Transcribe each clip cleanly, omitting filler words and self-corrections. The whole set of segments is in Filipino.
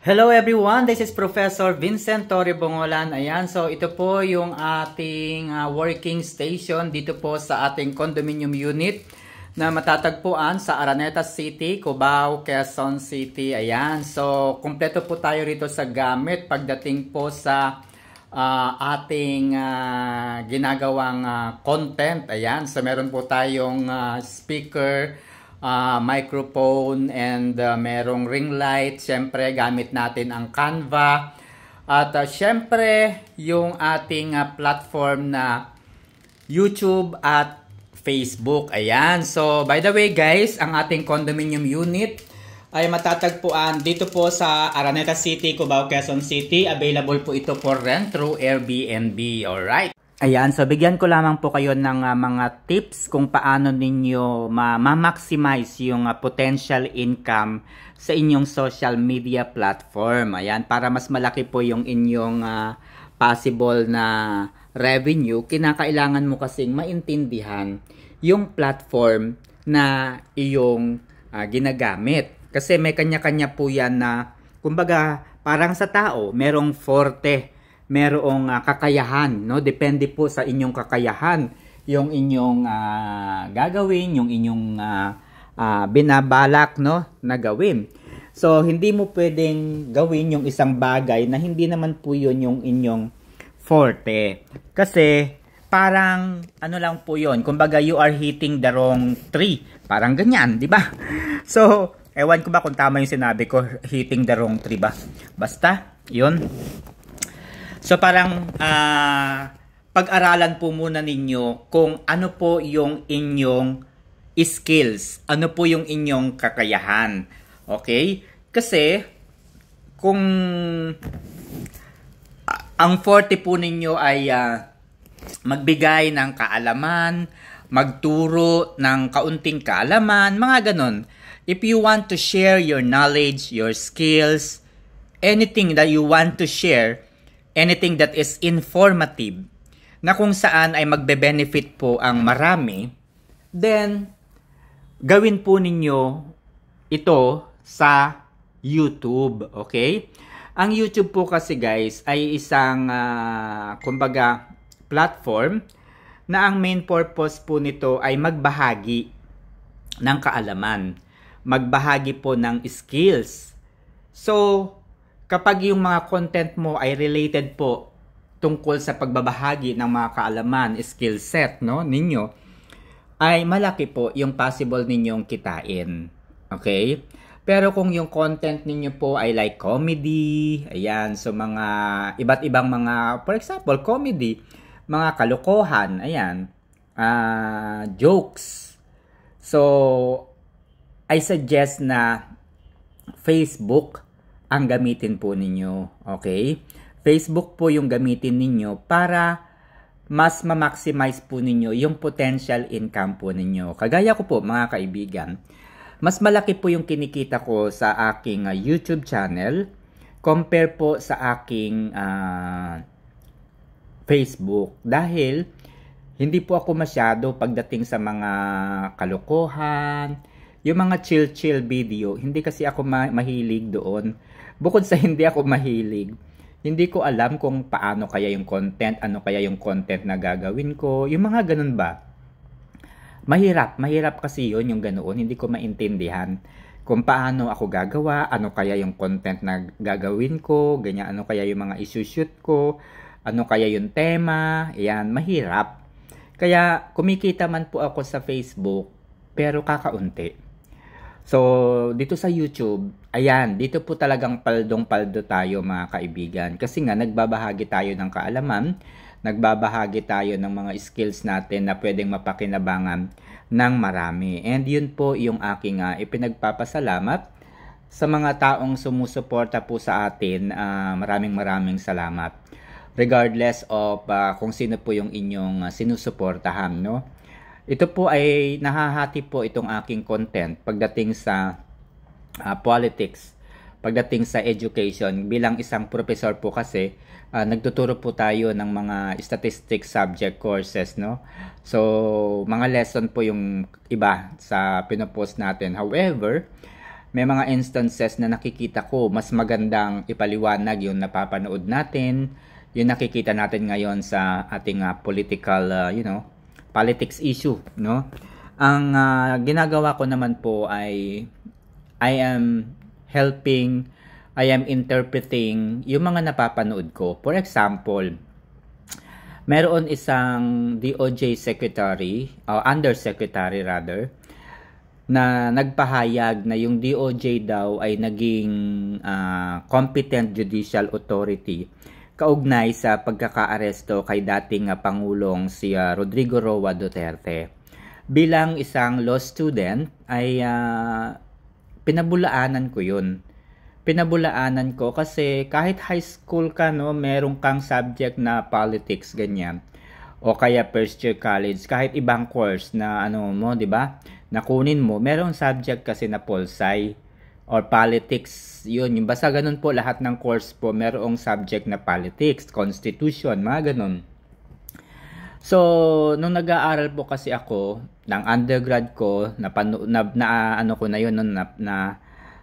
Hello everyone, this is Professor Vincent Torre Bongolan. Ayan, so ito po yung ating working station dito po sa ating condominium unit na matatagpuan sa Araneta City, Cubao, Quezon City. Ayan, so kumpleto po tayo rito sa gamit pagdating po sa ating ginagawang content. Ayan, so meron po tayong speaker, microphone, and merong ring light. Siyempre gamit natin ang Canva at siyempre yung ating platform na YouTube at Facebook. Ayan, so by the way guys, ang ating condominium unit ay matatagpuan dito po sa Araneta City, Cubao, Quezon City. Available po ito for rent through Airbnb. Alright. Ayan, so bigyan ko lamang po kayo ng mga tips kung paano ninyo ma-maximize yung potential income sa inyong social media platform. Ayan, para mas malaki po yung inyong possible na revenue, kinakailangan mo kasing maintindihan yung platform na iyong ginagamit. Kasi may kanya-kanya po yan na, kumbaga, parang sa tao, merong forte, merong kakayahan, no? Depende po sa inyong kakayahan, yung inyong gagawin, yung inyong binabalak, no, na gawin. So, hindi mo pwedeng gawin yung isang bagay na hindi naman po yun yung inyong forte. Kasi, parang, ano lang po yun, kumbaga, you are hitting the wrong tree. Parang ganyan, di ba? So, ewan ko ba kung tama yung sinabi ko, hitting the wrong tree ba? Basta, yun. So parang pag-aralan po muna ninyo kung ano po yung inyong skills, ano po yung inyong kakayahan. Okay? Kasi kung ang forte po ninyo ay magbigay ng kaalaman, magturo ng kaunting kaalaman, mga ganon. If you want to share your knowledge, your skills, anything that you want to share, anything that is informative, na kung saan ay magbe-benefit po ang marami, then gawin po ninyo ito sa YouTube, okay? Ang YouTube po kasi guys ay isang kumbaga platform na ang main purpose po nito ay magbahagi ng kaalaman, magbahagi po ng skills. So, kapag yung mga content mo ay related po tungkol sa pagbabahagi ng mga kaalaman, skill set, no, ninyo, ay malaki po yung possible ninyong kitain. Okay? Pero kung yung content ninyo po ay like comedy, ayan, so mga iba't ibang mga, for example, comedy, mga kalokohan, ayan, jokes. So, I suggest na Facebook ang gamitin po ninyo, okay? Facebook po yung gamitin ninyo para mas ma-maximize po ninyo yung potential income po ninyo. Kagaya ko po mga kaibigan, mas malaki po yung kinikita ko sa aking YouTube channel compare po sa aking Facebook. Dahil hindi po ako masyado pagdating sa mga kalokohan, yung mga chill video, hindi kasi ako mahilig doon. Bukod sa hindi ako mahilig, hindi ko alam kung paano kaya yung content, ano kaya yung content na gagawin ko, yung mga ganun ba. Mahirap kasi yun yung ganoon, hindi ko maintindihan kung paano ako gagawa, ano kaya yung content na gagawin ko, ganyan, ano kaya yung mga isushoot ko, ano kaya yung tema, yan, mahirap. Kaya kumikita man po ako sa Facebook, pero kakaunti. So, dito sa YouTube, ayan, dito po talagang paldong-paldo tayo mga kaibigan. Kasi nga, nagbabahagi tayo ng kaalaman, nagbabahagi tayo ng mga skills natin na pwedeng mapakinabangan ng marami. And yun po yung aking ipinagpapasalamat sa mga taong sumusuporta po sa atin. Maraming salamat. Regardless of kung sino po yung inyong sinusuportahan, no? Ito po ay nahahati po itong aking content pagdating sa politics, pagdating sa education. Bilang isang professor po kasi, nagtuturo po tayo ng mga statistics subject courses, no? So, mga lesson po yung iba sa pinopost natin. However, may mga instances na nakikita ko mas magandang ipaliwanag yung napapanood natin, yung nakikita natin ngayon sa ating political, politics issue, no? Ang ginagawa ko naman po ay I am interpreting yung mga napapanood ko. For example, meron isang DOJ secretary, undersecretary rather, na nagpahayag na yung DOJ daw ay naging competent judicial authority kaugnay sa pagkakaaresto kay dating Pangulong si Rodrigo Roa Duterte. Bilang isang law student ay pinabulaanan ko yun. Pinabulaanan ko kasi kahit high school ka, no, meron kang subject na politics, ganyan. O kaya first year college, kahit ibang course na mo, di ba? Nakunin mo, merong subject kasi na pol-sci or politics, yun. Yung basta ganun po, lahat ng course po, merong subject na politics, constitution, mga ganun. So, nung nag-aaral po kasi ako, ng undergrad ko,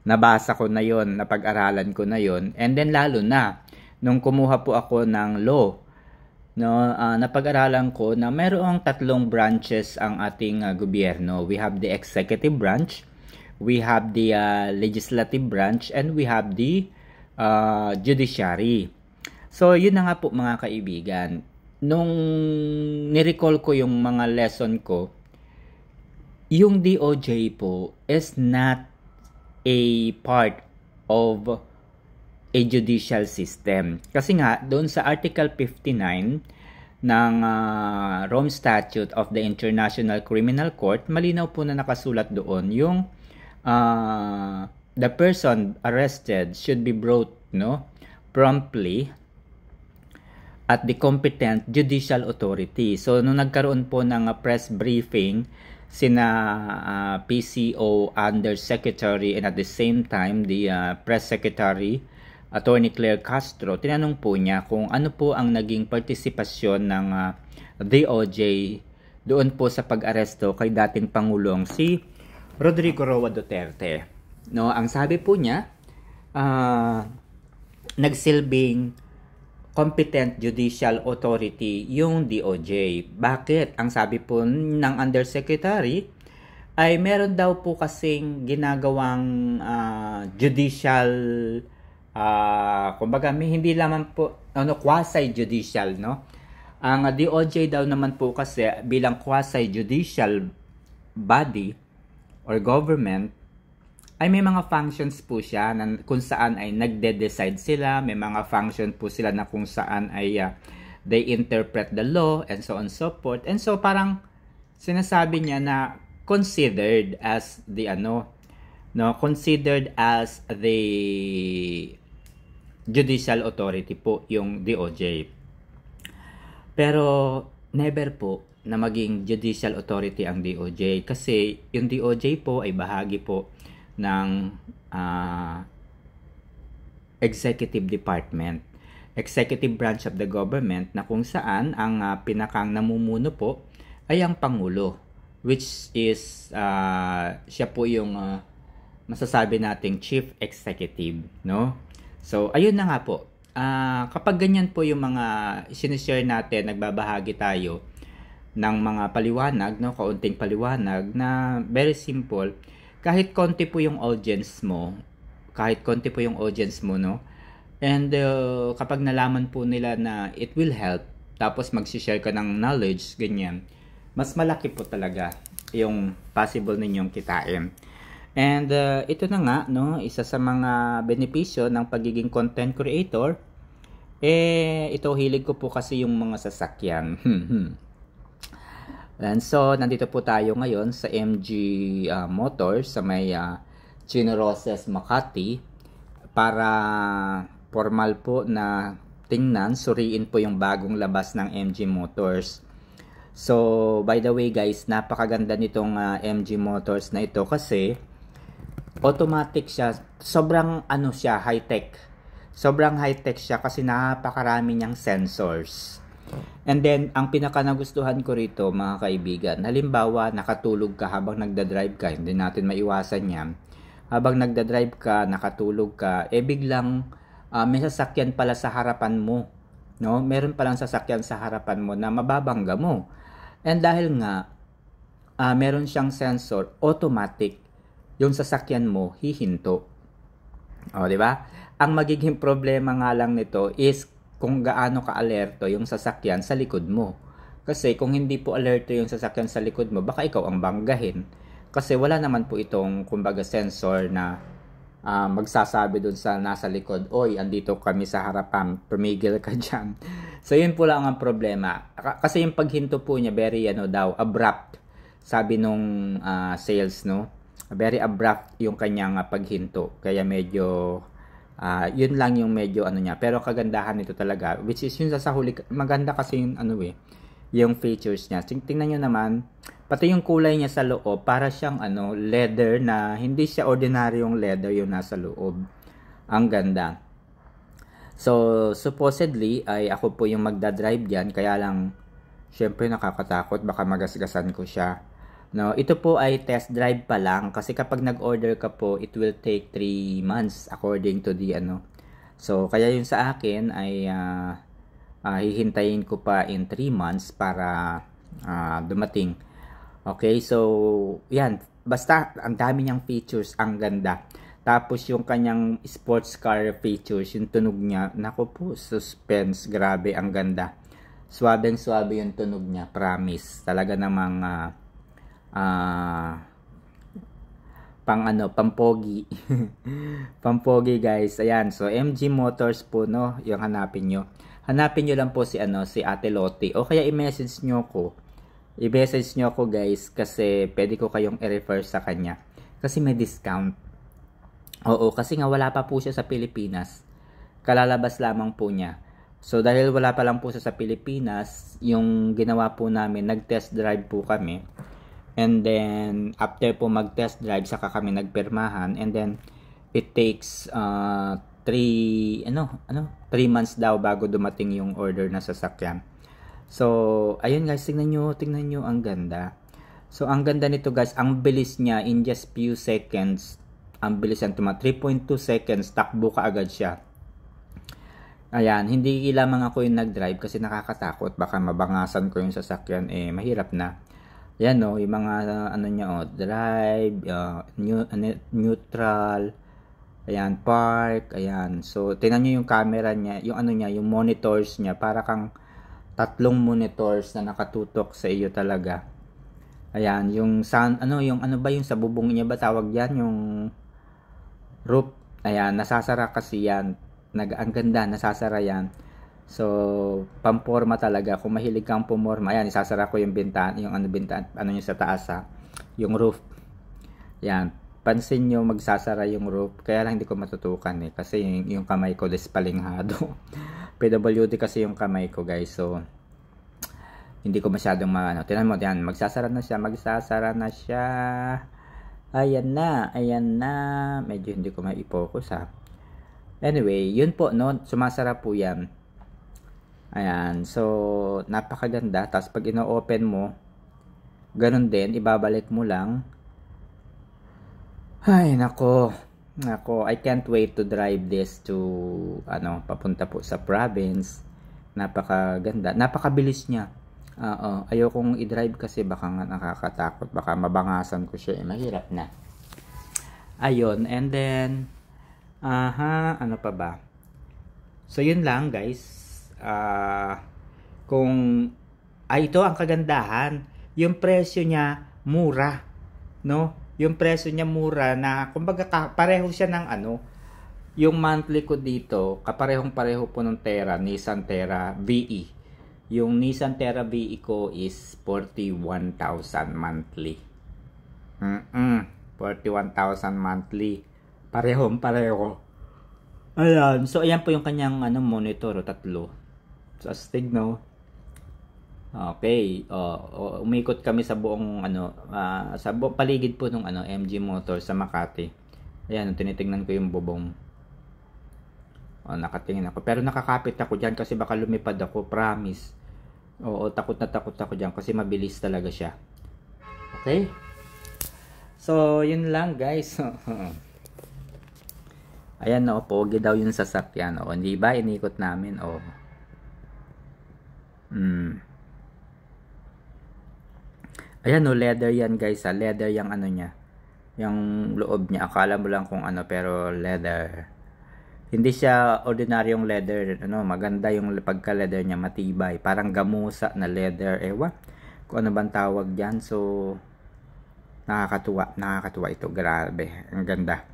nabasa ko na yon, napag-aralan ko na yon, and then lalo na, nung kumuha po ako ng law, no, napag-aralan ko na mayroong tatlong branches ang ating gobyerno. We have the executive branch, we have the legislative branch, and we have the judiciary. So, yun na nga po mga kaibigan. Nung nirecall ko yung mga lesson ko, yung DOJ po is not a part of a judicial system. Kasi nga, doon sa Article 59 ng Rome Statute of the International Criminal Court, malinaw po na nakasulat doon yung the person arrested should be brought promptly at the competent judicial authority. So, nung nagkaroon po ng press briefing, sina PCO Undersecretary and at the same time the Press Secretary Attorney Claire Castro, tinanong po niya kung ano po ang naging partisipasyon ng DOJ doon po sa pag-aresto kay dating Pangulong si Rodrigo Roa Duterte. No, ang sabi po niya, nagsilbing competent judicial authority yung DOJ. Bakit? Ang sabi po ng Undersecretary ay meron daw po kasing ginagawang judicial kumbaga hindi lamang po quasi-judicial, no? Ang DOJ daw naman po kasi bilang quasi-judicial body or government ay may mga functions po siya na kung saan ay nagde-decide sila, may mga function po sila na kung saan ay they interpret the law and so on and so forth. And so parang sinasabi niya na considered as the considered as the judicial authority po yung DOJ. Pero never po na maging judicial authority ang DOJ kasi yung DOJ po ay bahagi po ng executive department, executive branch of the government na kung saan ang pinakang namumuno po ay ang Pangulo, which is siya po yung masasabi nating chief executive, no? So, ayun na nga po. Kapag ganyan po yung mga sinishare natin, nagbabahagi tayo ng mga paliwanag, no, kaunting paliwanag na very simple, kahit konti po yung audience mo, no, and kapag nalaman po nila na it will help, tapos mag-share ka ng knowledge, ganyan, mas malaki po talaga yung possible ninyong kitain. And ito na nga, no, isa sa mga benepisyo ng pagiging content creator, ito hilig ko po kasi yung mga sasakyan. And so, nandito po tayo ngayon sa MG Motors sa may Chino Roses, Makati para formal po na tingnan, suriin po yung bagong labas ng MG Motors. So, by the way guys, napakaganda nitong MG Motors na ito kasi automatic siya. Sobrang high-tech. Sobrang high-tech siya kasi napakarami niyang sensors. And then, ang pinaka nagustuhan ko rito mga kaibigan, halimbawa nakatulog ka habang nagda-drive ka, hindi natin maiwasan yan. habang nagda-drive ka, nakatulog ka, biglang may sasakyan pala sa harapan mo, no? Meron palang sasakyan sa harapan mo na mababangga mo. And dahil nga meron siyang sensor, automatic yung sasakyan mo hihinto. O, di ba? Ang magiging problema nga lang nito is kung gaano ka-alerto yung sasakyan sa likod mo. Kasi kung hindi po alerto yung sasakyan sa likod mo, baka ikaw ang banggahin. Kasi wala naman po itong kumbaga sensor na magsasabi dun sa nasa likod, oy, andito kami sa harapan, tumigil ka dyan. So yun po lang ang problema. Kasi yung paghinto po niya, very abrupt. Sabi nung sales, no? Very abrupt yung kanyang paghinto. Kaya medyo yun lang yung medyo niya. Pero kagandahan nito talaga, which is yun sa huli, maganda kasi yung yung features niya. Tingnan nyo naman, pati yung kulay niya sa loob, para siyang leather na hindi siya ordinaryong leather yung nasa loob. Ang ganda. So, supposedly, ay ako po yung magdadrive diyan, kaya lang, syempre nakakatakot, baka magasgasan ko siya. No, ito po ay test drive pa lang kasi kapag nag-order ka po, it will take 3 months according to the So, kaya yung sa akin ay hihintayin ko pa in 3 months para dumating. Okay, so yan, basta ang dami niyang features, ang ganda. Tapos yung kanyang sports car features, yung tunog niya, nako po, suspense, grabe, ang ganda. Swabeng-swabe yung tunog niya, promise. Talaga namang pampogi. Pampogi, guys. Ayan, so MG Motors po, no, yung hanapin nyo. Hanapin nyo lang po si Ate Lottie, o kaya i-message nyo ko. I-message nyo ko, guys, kasi pwede ko kayong i-refer sa kanya. Kasi may discount. Oo, kasi nga wala pa po siya sa Pilipinas. Kalalabas lamang po niya. So, dahil wala pa lang po siya sa Pilipinas, yung ginawa po namin, nag-test drive po kami. And then, after po mag-test drive, saka kami nagpirmahan. And then, it takes 3 months daw bago dumating yung order na sasakyan. So, ayun guys, tingnan nyo, ang ganda. So, ang ganda nito guys, ang bilis niya in just few seconds. Ang bilis yan, 3.2 seconds, takbo ka agad siya. Ayan, hindi lamang ako yung nag-drive kasi nakakatakot. Baka mabangasan ko yung sasakyan, mahirap na. Ayan, no, yung mga, drive, neutral, ayan, park, ayan. So, tingnan nyo yung camera niya, yung monitors niya, para kang 3 monitors na nakatutok sa iyo talaga. Ayan, yung sound, yung sa bubong niya ba tawag yan, yung roof. Ayan, nasasara kasi yan. Ang ganda, nasasara yan. So, pamporma talaga. Kung mahilig kang pumorma, ayan, isasara ko yung bintan, yung yung sa taas yung roof. Ayan, pansin nyo, magsasara yung roof. Kaya lang hindi ko matutukan kasi yung kamay ko despalinghado. PWD kasi yung kamay ko, guys. So, hindi ko masyadong tingnan mo, yan, magsasara na siya. Ayan na. Medyo hindi ko mai-focus Anyway, yun po, no, sumasara po yan. Ayan, so, napakaganda. Tapos, pag ino-open mo, ganun din, ibabalik mo lang. Ay, nako, I can't wait to drive this to, papunta po sa province. Napakaganda, napakabilis niya. Ayokong i-drive kasi baka nga nakakatakot, baka mabangasan ko siya, mahirap na. Ayun, and then, ano pa ba? So, yun lang, guys. Ito ang kagandahan, yung presyo niya mura, no? Yung presyo niya mura na kumbaga pareho siya ng yung monthly ko dito, kaparehong-pareho po ng Nissan Terra VE. Yung Nissan Terra VE ko is 41,000 monthly. 41,000 monthly. Parehong-pareho. Ayan, so ayan po yung kanyang monitor, 3. So, astig, no? Okay, umikot kami sa buong sa buong paligid po ng MG Motors sa Makati. Ayan, tinitingnan ko yung bubong. Nakatingin ako. Pero nakakapit ako diyan kasi baka lumipad ako, promise. Takot ako diyan kasi mabilis talaga siya. Okay? So, yun lang, guys. Ayan, no, pogi daw yung sasakyan. O, hindi ba? Inikot namin. O. Ayan, no, leather yan, guys. Leather yung ano niya. Yung loob niya. Akala mo lang kung ano, pero leather. Hindi siya ordinaryong leather. Ano, maganda yung pagka-leather niya. Matibay. Parang gamusa na leather. Ewan. Kung ano bang tawag dyan. So, nakakatuwa. Nakakatuwa ito. Grabe. Ang ganda.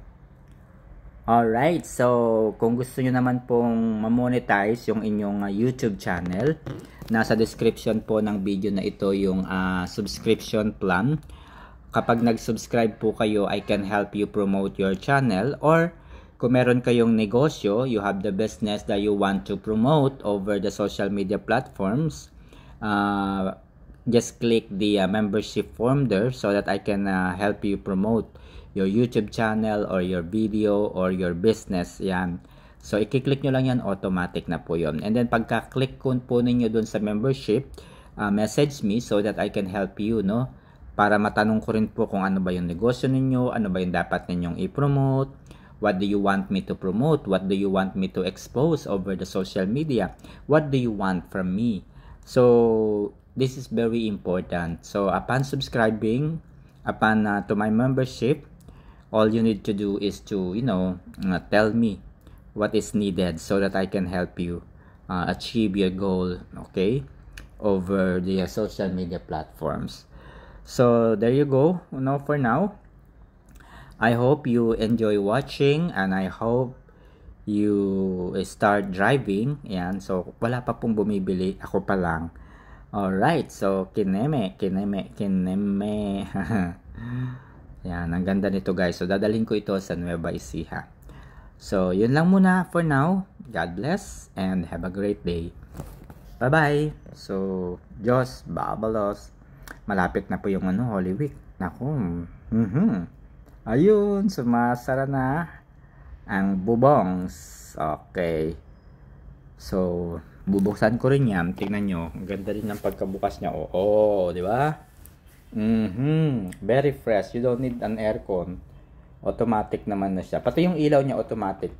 Alright, so kung gusto nyo naman pong ma-monetize yung inyong YouTube channel, nasa description po ng video na ito yung subscription plan. Kapag nag-subscribe po kayo, I can help you promote your channel, or kung meron kayong negosyo, you have the business that you want to promote over the social media platforms, just click the membership form there so that I can help you promote your YouTube channel or your video or your business. Yan. So, i-click nyo lang yan, automatic na po yun. And then, pagka-click po ninyo dun sa membership, message me so that I can help you, no? Para matanong ko rin po kung ano ba yung negosyo ninyo, ano ba yung dapat ninyong i-promote, what do you want me to promote, what do you want me to expose over the social media, what do you want from me. So, this is very important. So, upon subscribing, to my membership, all you need to do is to, tell me what is needed so that I can help you achieve your goal, okay, over the social media platforms. So, there you go, for now. I hope you enjoy watching and I hope you start driving. Yan, so wala pa pong bumibili, ako pa lang. Alright, so kineme. Yan, ang ganda nito guys. So, dadalhin ko ito sa Nueva Ecija. So, yun lang muna for now. God bless and have a great day. Bye-bye. So, Diyos, babalos. Malapit na po yung Holy Week. Naku. Ayun, sumasara na ang bubongs. Okay. So, bubuksan ko rin yan. Tingnan nyo. Ang ganda rin ng pagkabukas niya. Oo, di ba? Very fresh. You don't need an aircon. Automatic naman na siya. Pati yung ilaw niya automatic.